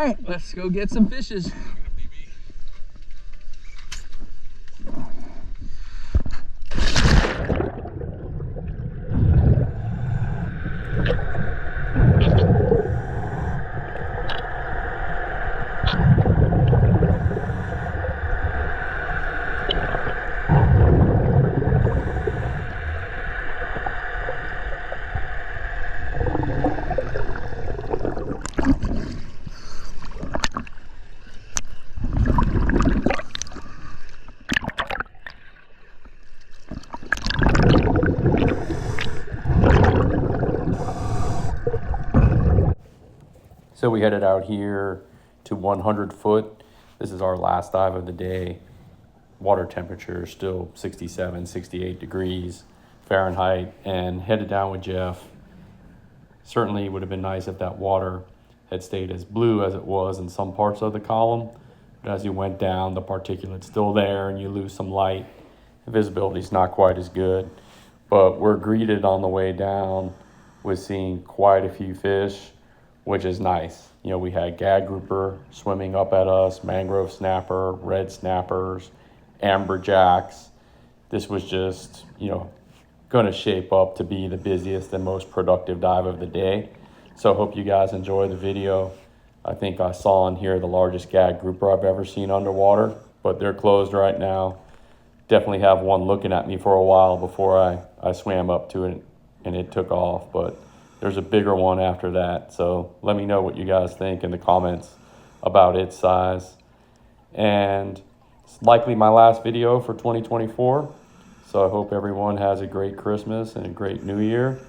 right, let's go get some fishes. So we headed out here to 100 foot. This is our last dive of the day. Water temperature is still 67, 68 degrees Fahrenheit, and headed down with Jeff. Certainly would have been nice if that water had stayed as blue as it was in some parts of the column. But as you went down, the particulate's still there and you lose some light. The visibility's not quite as good. But we're greeted on the way down with seeing quite a few fish, which is nice. You know, we had gag grouper swimming up at us, mangrove snapper, red snappers, amberjacks. This was just, going to shape up to be the busiest and most productive dive of the day. So I hope you guys enjoy the video. I think I saw in here the largest gag grouper I've ever seen underwater, but they're closed right now. Definitely have one looking at me for a while before I swam up to it and it took off, but there's a bigger one after that. So let me know what you guys think in the comments about its size. And it's likely my last video for 2024. So I hope everyone has a great Christmas and a great New Year.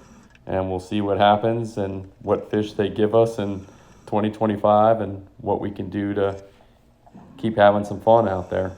And we'll see what happens and what fish they give us in 2025 and what we can do to keep having some fun out there.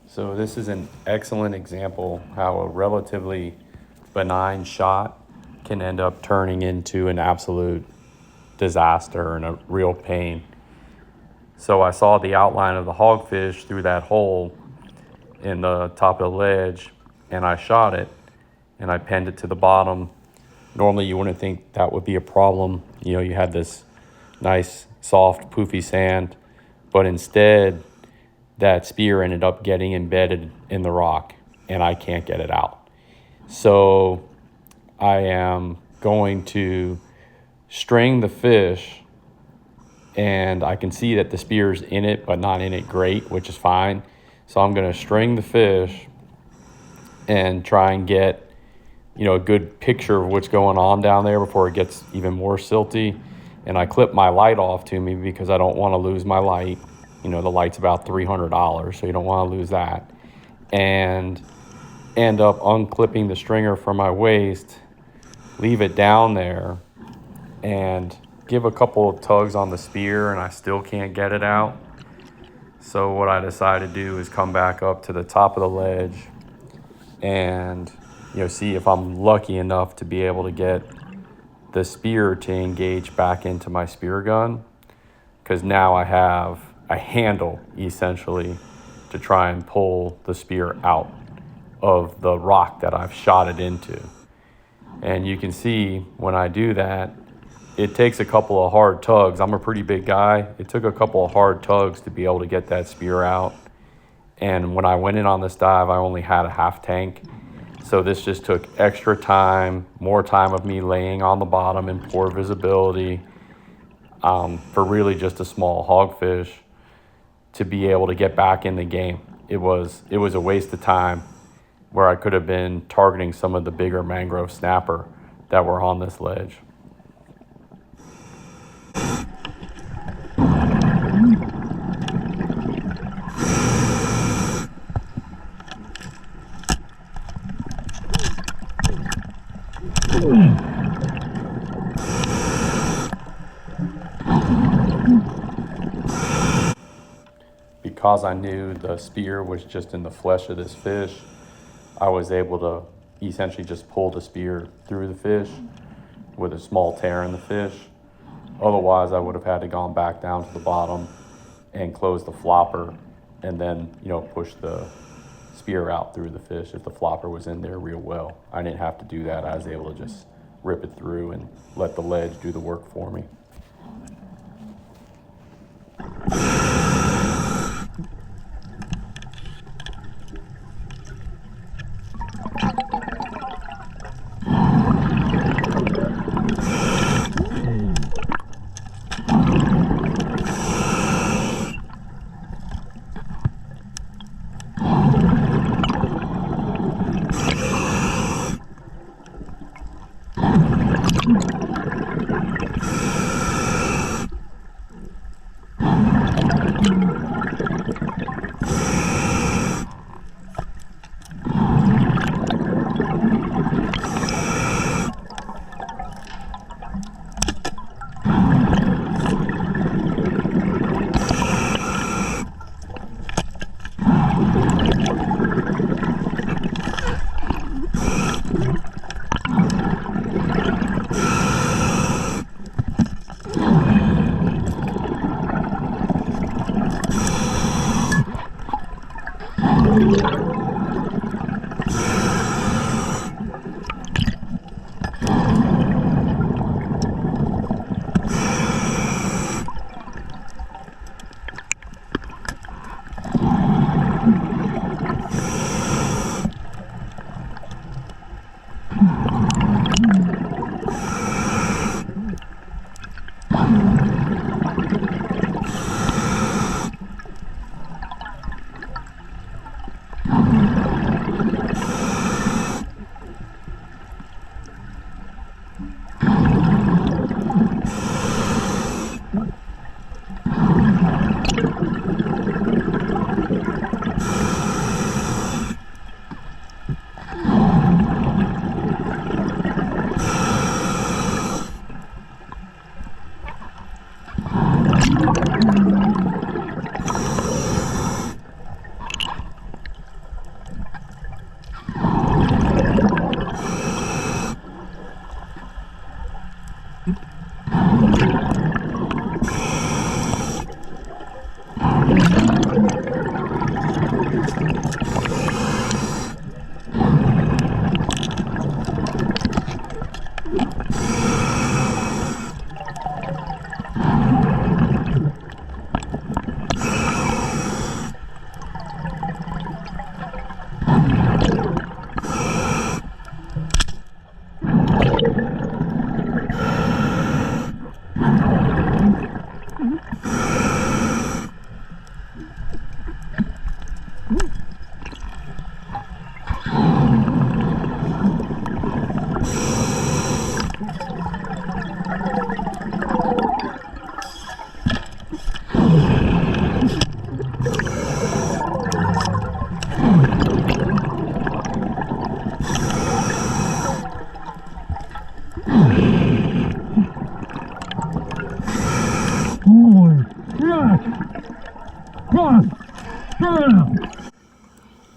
So this is an excellent example how a relatively benign shot can end up turning into an absolute disaster and a real pain. So I saw the outline of the hogfish through that hole in the top of the ledge, and I shot it, and I pinned it to the bottom. Normally you wouldn't think that would be a problem. You know, you had this nice, soft, poofy sand, but instead that spear ended up getting embedded in the rock, and I can't get it out. So I am going to string the fish, and I can see that the spear's in it, but not in it great, which is fine. So I'm going to string the fish and try and get, you know, a good picture of what's going on down there before it gets even more silty. And I clip my light off to me because I don't want to lose my light. You know, the light's about $300, so you don't want to lose that. And end up unclipping the stringer from my waist, leave it down there, and give a couple of tugs on the spear, and I still can't get it out. So what I decided to do is come back up to the top of the ledge and, you know, see if I'm lucky enough to be able to get the spear to engage back into my spear gun, because now I have a handle essentially to try and pull the spear out of the rock that I've shot it into. And you can see when I do that, it takes a couple of hard tugs. I'm a pretty big guy. It took a couple of hard tugs to be able to get that spear out. And when I went in on this dive, I only had a half tank. So this just took extra time, more time of me laying on the bottom in poor visibility for really just a small hogfish to be able to get back in the game. It was a waste of time where I could have been targeting some of the bigger mangrove snapper that were on this ledge. Because I knew the spear was just in the flesh of this fish, I was able to essentially just pull the spear through the fish with a small tear in the fish. Otherwise, I would have had to gone back down to the bottom and close the flopper and then, you know, push the spear out through the fish if the flopper was in there real well. I didn't have to do that. I was able to just rip it through and let the ledge do the work for me.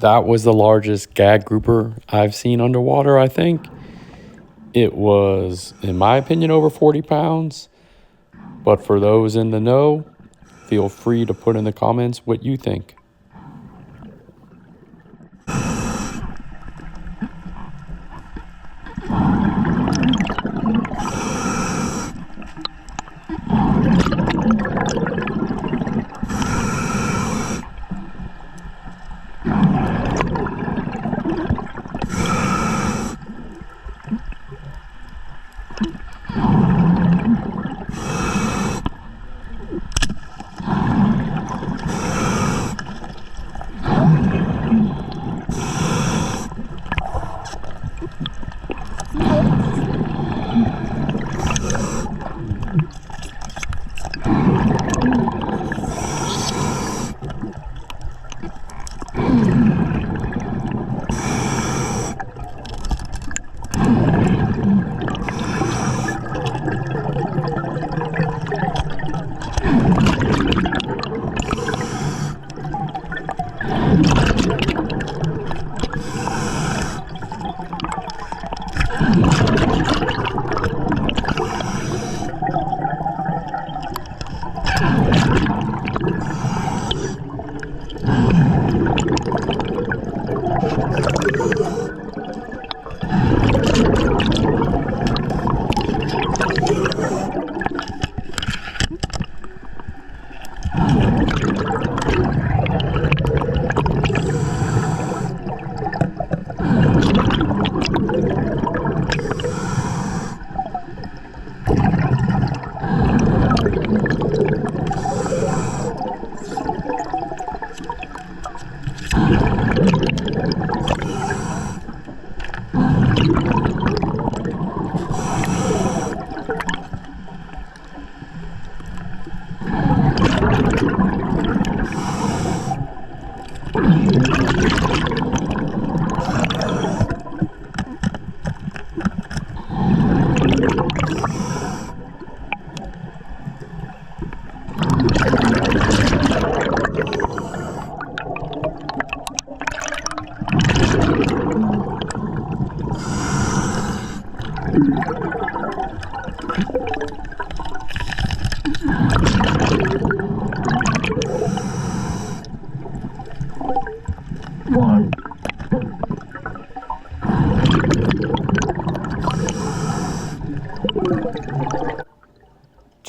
That was the largest gag grouper I've seen underwater, I think. It was, in my opinion, over 40 pounds. But for those in the know, feel free to put in the comments what you think.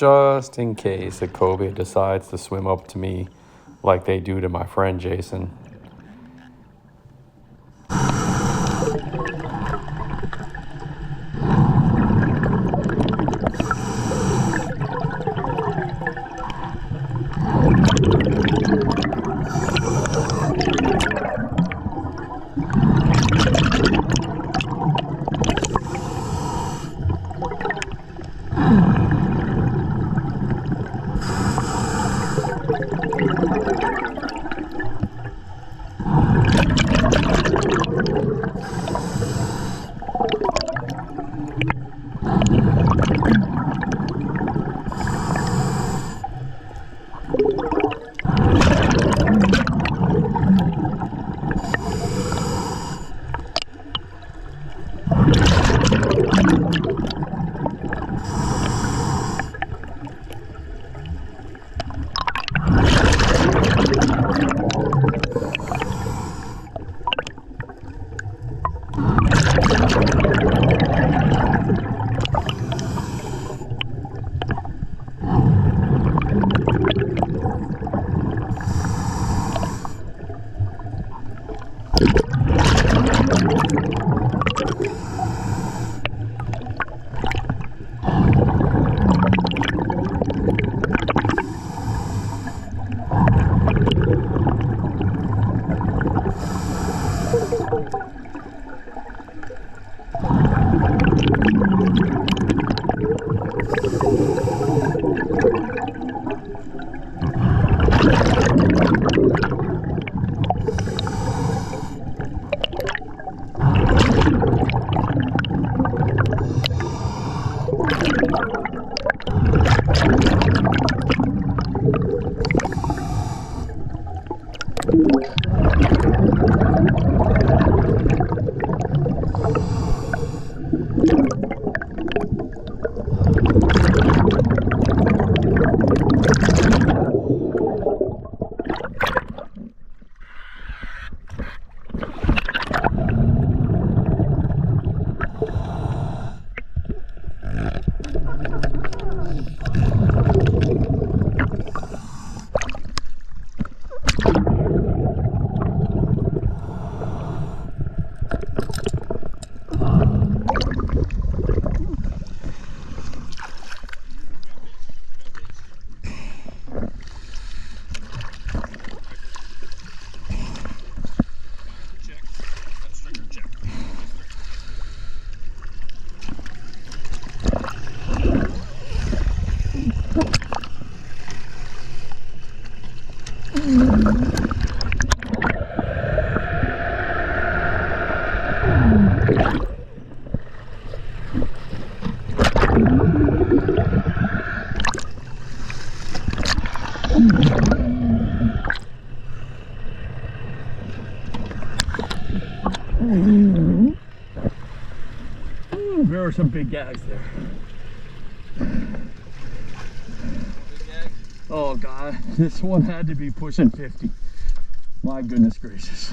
Just in case a cobia decides to swim up to me like they do to my friend Jason. There were some big gags there. Oh God, this one had to be pushing 50. My goodness gracious.